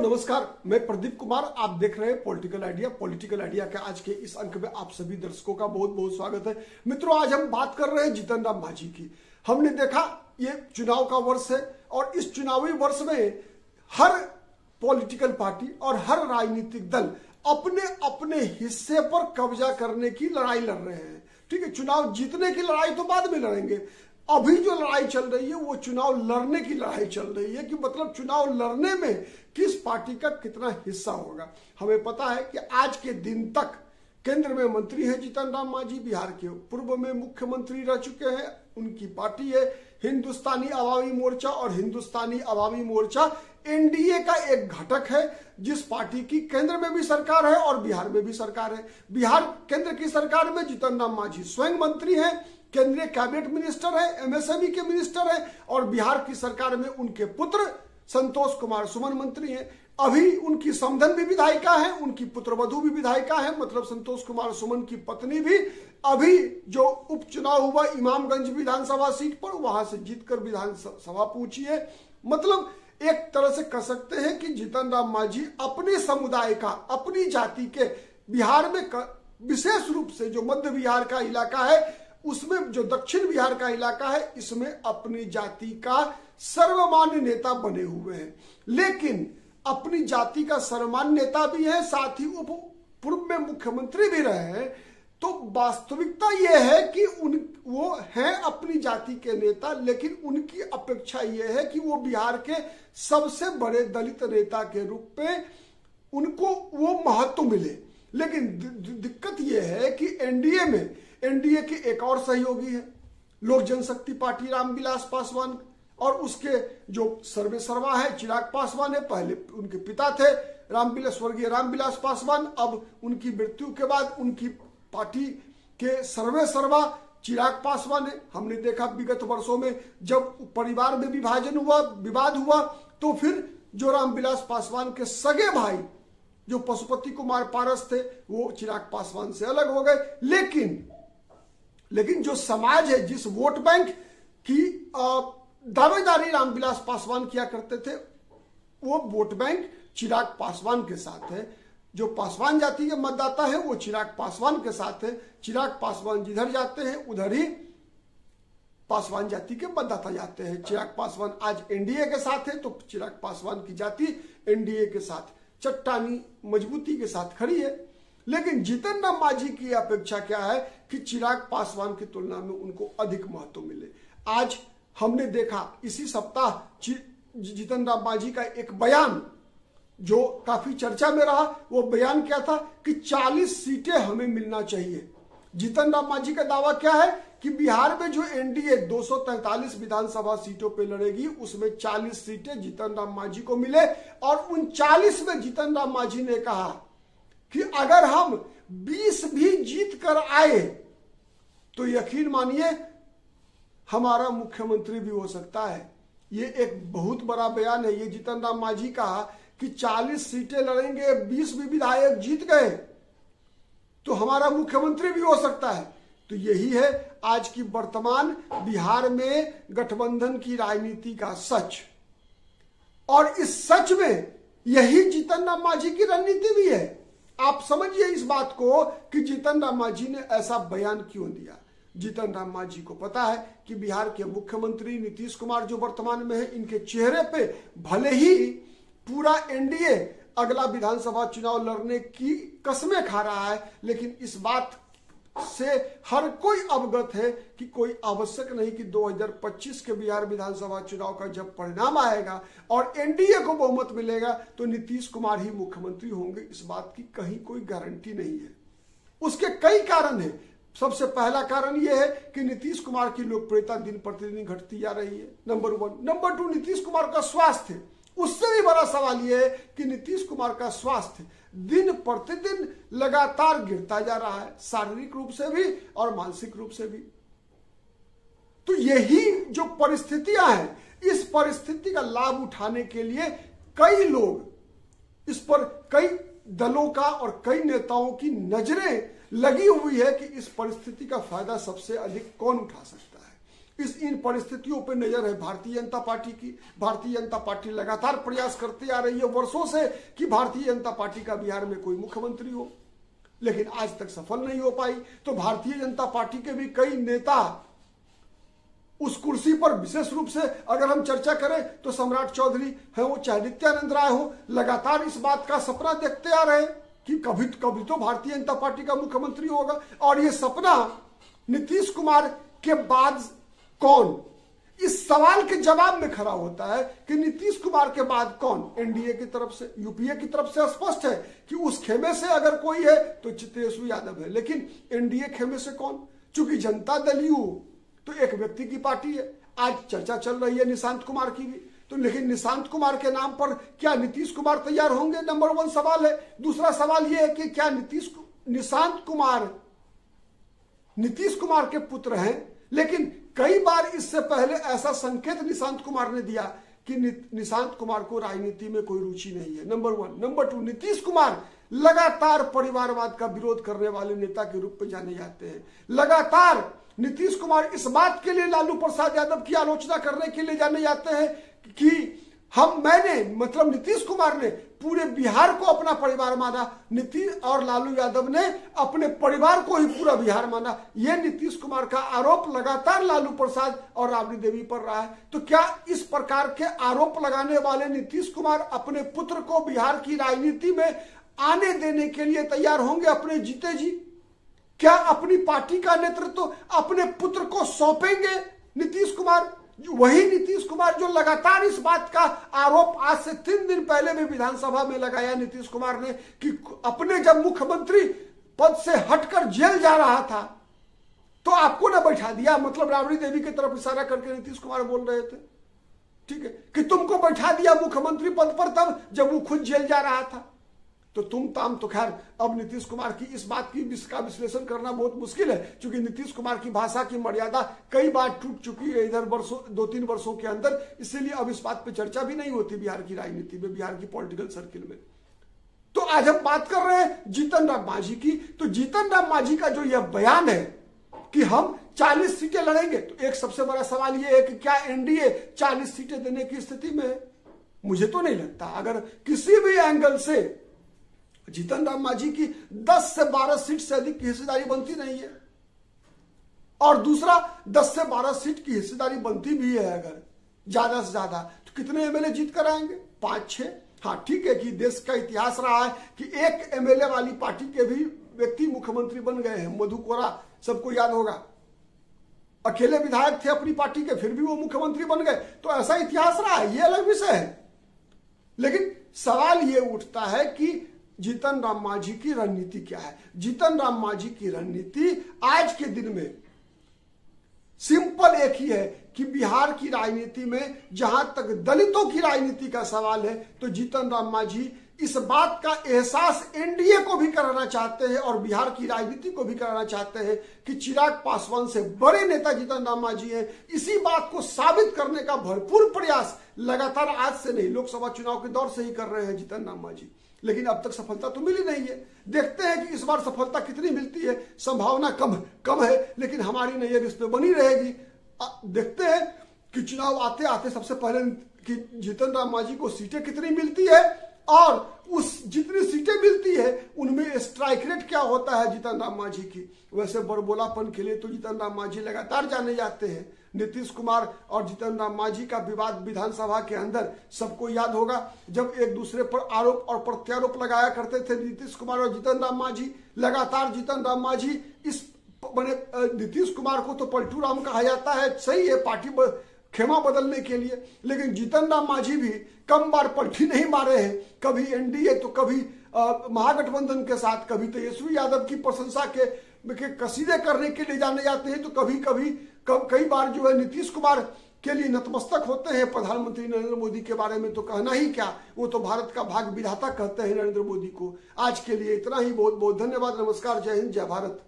नमस्कार, मैं प्रदीप कुमार। आप देख रहे हैं पॉलिटिकल आइडिया के आज के इस अंक में आप सभी दर्शकों का बहुत बहुत स्वागत है। मित्रों, आज हम बात कर रहे हैं जीतन राम मांझी की। हमने देखा ये चुनाव का वर्ष है और इस चुनावी वर्ष में हर पॉलिटिकल पार्टी और हर राजनीतिक दल अपने अपने हिस्से पर कब्जा करने की लड़ाई लड़ रहे हैं। ठीक है, चुनाव जीतने की लड़ाई तो बाद में लड़ेंगे। अभी जो लड़ाई चल रही है वो चुनाव लड़ने की लड़ाई चल रही है कि मतलब चुनाव लड़ने में किस पार्टी का कितना हिस्सा होगा। हमें पता है कि आज के दिन तक केंद्र में मंत्री है जीतन राम मांझी, बिहार के पूर्व में मुख्यमंत्री रह चुके हैं। उनकी पार्टी है हिंदुस्तानी अवामी मोर्चा और हिंदुस्तानी अवामी मोर्चा एनडीए का एक घटक है, जिस पार्टी की केंद्र में भी सरकार है और बिहार में भी सरकार है। बिहार केंद्र की सरकार में जीतन राम मांझी स्वयं मंत्री है, केंद्रीय कैबिनेट मिनिस्टर है, एमएसएमई के मिनिस्टर है और बिहार की सरकार में उनके पुत्र संतोष कुमार सुमन मंत्री हैं। अभी उनकी समधन भी विधायिका है, उनकी पुत्रवधू भी विधायिका है, मतलब संतोष कुमार सुमन की पत्नी भी अभी जो उपचुनाव हुआ इमामगंज विधानसभा सीट पर वहां से जीतकर विधानसभा पहुंची है। मतलब एक तरह से कह सकते हैं कि जीतन राम मांझी अपने समुदाय का, अपनी जाति के बिहार में विशेष रूप से जो मध्य बिहार का इलाका है, उसमें जो दक्षिण बिहार का इलाका है, इसमें अपनी जाति का सर्वमान्य नेता बने हुए हैं। लेकिन अपनी जाति का सर्वमान्य नेता भी है, साथ ही उप पूर्व में मुख्यमंत्री भी रहे हैं। तो वास्तविकता यह है कि वो हैं अपनी जाति के नेता, लेकिन उनकी अपेक्षा यह है कि वो बिहार के सबसे बड़े दलित नेता के रूप में उनको वो महत्व मिले। लेकिन दिक्कत यह है कि एनडीए के एक और सहयोगी है लोक जनशक्ति पार्टी रामविलास पासवान, और उसके जो सर्वेसर्वा है चिराग पासवान है। पहले उनके पिता थे स्वर्गीय रामविलास पासवान, अब उनकी मृत्यु के बाद उनकी पार्टी के सर्वेसर्वा चिराग पासवान है। हमने देखा विगत वर्षों में जब परिवार में विवाद हुआ तो फिर जो रामविलास पासवान के सगे भाई जो पशुपति कुमार पारस थे वो चिराग पासवान से अलग हो गए। लेकिन जो समाज है, जिस वोट बैंक की दावेदारी रामविलास पासवान किया करते थे, वो वोट बैंक चिराग पासवान के साथ है। जो पासवान जाति के मतदाता है वो चिराग पासवान के साथ है। चिराग पासवान जिधर जाते हैं उधर ही पासवान जाति के मतदाता जाते हैं। चिराग पासवान आज एनडीए के साथ है तो चिराग पासवान की जाति एनडीए के साथ चट्टानी मजबूती के साथ खड़ी है। लेकिन जीतन राम मांझी की अपेक्षा क्या है कि चिराग पासवान की तुलना में उनको अधिक महत्व मिले। आज हमने देखा इसी सप्ताह जीतन राम मांझी का एक बयान जो काफी चर्चा में रहा। वो बयान क्या था कि 40 सीटें हमें मिलना चाहिए। जीतन राम मांझी का दावा क्या है कि बिहार में जो एनडीए 243 विधानसभा सीटों पे लड़ेगी उसमें 40 सीटें जीतन राम मांझी को मिले। और उन 40 में जीतन राम मांझी ने कहा कि अगर हम 20 भी जीत कर आए तो यकीन मानिए हमारा मुख्यमंत्री भी हो सकता है। ये एक बहुत बड़ा बयान है। ये जीतन राम मांझी कहा कि 40 सीटें लड़ेंगे, 20 भी विधायक जीत गए तो हमारा मुख्यमंत्री भी हो सकता है। तो यही है आज की वर्तमान बिहार में गठबंधन की राजनीति का सच। और इस सच में यही जीतन राम मांझी की रणनीति भी है। आप समझिए इस बात को कि जीतन राम मांझी ने ऐसा बयान क्यों दिया। जीतन राम मांझी को पता है कि बिहार के मुख्यमंत्री नीतीश कुमार जो वर्तमान में है, इनके चेहरे पे भले ही पूरा एनडीए अगला विधानसभा चुनाव लड़ने की कस्में खा रहा है, लेकिन इस बात से हर कोई अवगत है कि कोई आवश्यक नहीं कि 2025 के बिहार विधानसभा चुनाव का जब परिणाम आएगा और एनडीए को बहुमत मिलेगा तो नीतीश कुमार ही मुख्यमंत्री होंगे। इस बात की कहीं कोई गारंटी नहीं है। उसके कई कारण हैं। सबसे पहला कारण यह है कि नीतीश कुमार की लोकप्रियता दिन प्रतिदिन घटती जा रही है, नंबर 1। नंबर 2, नीतीश कुमार का स्वास्थ्य। उससे भी बड़ा सवाल यह है कि नीतीश कुमार का स्वास्थ्य दिन प्रतिदिन लगातार गिरता जा रहा है, शारीरिक रूप से भी और मानसिक रूप से भी। तो यही जो परिस्थितियां हैं, इस परिस्थिति का लाभ उठाने के लिए कई लोग, इस पर कई दलों का और कई नेताओं की नजरें लगी हुई है कि इस परिस्थिति का फायदा सबसे अधिक कौन उठा सकता है। इन परिस्थितियों पर नजर है भारतीय जनता पार्टी की। भारतीय जनता पार्टी लगातार प्रयास करती आ रही है वर्षों से कि भारतीय जनता पार्टी का बिहार में कोई मुख्यमंत्री हो, लेकिन आज तक सफल नहीं हो पाई। तो भारतीय जनता पार्टी के भी कई नेता उस कुर्सी पर, विशेष रूप से अगर हम चर्चा करें तो सम्राट चौधरी है वो, चाहे नित्यानंद राय हो, लगातार इस बात का सपना देखते आ रहे कि कभी तो भारतीय जनता पार्टी का मुख्यमंत्री होगा। और ये सपना नीतीश कुमार के बाद कौन, इस सवाल के जवाब में खड़ा होता है कि नीतीश कुमार के बाद कौन। एनडीए की तरफ से, यूपीए की तरफ से स्पष्ट है कि उस खेमे से अगर कोई है तो तेजस्वी यादव है, लेकिन एनडीए खेमे से कौन? चूंकि जनता दल यू तो एक व्यक्ति की पार्टी है, आज चर्चा चल रही है निशांत कुमार की भी, तो लेकिन निशांत कुमार के नाम पर क्या नीतीश कुमार तैयार होंगे? नंबर 1 सवाल है। दूसरा सवाल यह है कि क्या निशांत कुमार नीतीश कुमार के पुत्र हैं? लेकिन कई बार इससे पहले ऐसा संकेत निशांत कुमार ने दिया कि निशांत कुमार को राजनीति में कोई रुचि नहीं है। नंबर 1। नंबर 2, नीतीश कुमार लगातार परिवारवाद का विरोध करने वाले नेता के रूप में जाने जाते हैं। लगातार नीतीश कुमार इस बात के लिए लालू प्रसाद यादव की आलोचना करने के लिए जाने जाते हैं कि नीतीश कुमार ने पूरे बिहार को अपना परिवार माना, नीतीश और लालू यादव ने अपने परिवार को ही पूरा बिहार माना। यह नीतीश कुमार का आरोप लगातार लालू प्रसाद और राबड़ी देवी पर रहा है। तो क्या इस प्रकार के आरोप लगाने वाले नीतीश कुमार अपने पुत्र को बिहार की राजनीति में आने देने के लिए तैयार होंगे अपने जीते जी? क्या अपनी पार्टी का नेतृत्व अपने पुत्र को सौंपेंगे नीतीश कुमार? वही नीतीश कुमार जो लगातार इस बात का आरोप आज से 3 दिन पहले भी विधानसभा में लगाया नीतीश कुमार ने कि अपने जब मुख्यमंत्री पद से हटकर जेल जा रहा था तो आपको ना बैठा दिया, मतलब राबड़ी देवी की तरफ इशारा करके नीतीश कुमार बोल रहे थे, ठीक है, कि तुमको बैठा दिया मुख्यमंत्री पद पर तब जब वो खुद जेल जा रहा था। तो तुम ताम तो खैर अब नीतीश कुमार की इस बात का विश्लेषण करना बहुत मुश्किल है, क्योंकि नीतीश कुमार की भाषा की मर्यादा कई बार टूट चुकी है इधर 2-3 वर्षों के अंदर, इसीलिए अब इस बात पे चर्चा भी नहीं होती बिहार की राजनीति में, बिहार की पॉलिटिकल सर्किल में। तो आज हम बात कर रहे हैं जीतन राम मांझी की। तो जीतन राम मांझी का जो यह बयान है कि हम 40 सीटें लड़ेंगे, तो एक सबसे बड़ा सवाल यह है कि क्या एनडीए 40 सीटें देने की स्थिति में है? मुझे तो नहीं लगता। अगर किसी भी एंगल से जीतन राम मांझी की 10 से 12 सीट से अधिक की हिस्सेदारी बनती नहीं है, और दूसरा 10 से 12 सीट की हिस्सेदारी बनती भी है अगर ज्यादा से ज्यादा, तो कितने एमएलए जीत कर आएंगे? 5-6। हाँ ठीक है कि देश का इतिहास रहा है कि एक एमएलए वाली पार्टी के भी व्यक्ति मुख्यमंत्री बन गए हैं, मधु कोरा, सबको याद होगा। अकेले विधायक थे अपनी पार्टी के, फिर भी वो मुख्यमंत्री बन गए, तो ऐसा इतिहास रहा है, ये अलग विषय है। लेकिन सवाल ये उठता है कि जीतन राम मांझी की रणनीति क्या है? जीतन राम मांझी की रणनीति आज के दिन में सिंपल एक ही है कि बिहार की राजनीति में जहां तक दलितों की राजनीति का सवाल है, तो जीतन राम मांझी इस बात का एहसास एनडीए को भी कराना चाहते हैं और बिहार की राजनीति को भी कराना चाहते हैं कि चिराग पासवान से बड़े नेता जीतन राम मांझी हैं। इसी बात को साबित करने का भरपूर प्रयास लगातार आज से नहीं, लोकसभा चुनाव के दौर से ही कर रहे हैं जीतन राम मांझी, लेकिन अब तक सफलता तो मिली नहीं है। देखते हैं कि इस बार सफलता कितनी मिलती है। संभावना कम है, लेकिन हमारी नजर इस पे बनी रहेगी। देखते हैं कि चुनाव आते आते सबसे पहले कि जीतन राम मांझी को सीटें कितनी मिलती है, और उस जितनी सीटें मिलती है उनमें स्ट्राइक रेट क्या होता है जीतन राम मांझी की। वैसे बड़बोलापन के लिए तो जीतन राम मांझी लगातार जाने जाते हैं। नीतीश कुमार और जीतन राम मांझी का विवाद विधानसभा के अंदर सबको याद होगा, जब एक दूसरे पर आरोप और प्रत्यारोप लगाया करते थे नीतीश कुमार और जीतन राम मांझी। लगातार जीतन राम मांझी नीतीश कुमार को तो पलटू राम कहा जाता है, सही है, पार्टी खेमा बदलने के लिए, लेकिन जीतन राम मांझी भी कम बार पलटी नहीं मारे हैं। कभी एनडीए तो कभी महागठबंधन के साथ, कभी तेजस्वी यादव की प्रशंसा के कसीदे करने के लिए जाने जाते हैं, तो कई बार जो है नीतीश कुमार के लिए नतमस्तक होते हैं। प्रधानमंत्री नरेंद्र मोदी के बारे में तो कहना ही क्या, वो तो भारत का भाग्य विधाता कहते हैं नरेंद्र मोदी को। आज के लिए इतना ही, बहुत बहुत धन्यवाद, नमस्कार, जय हिंद, जय भारत।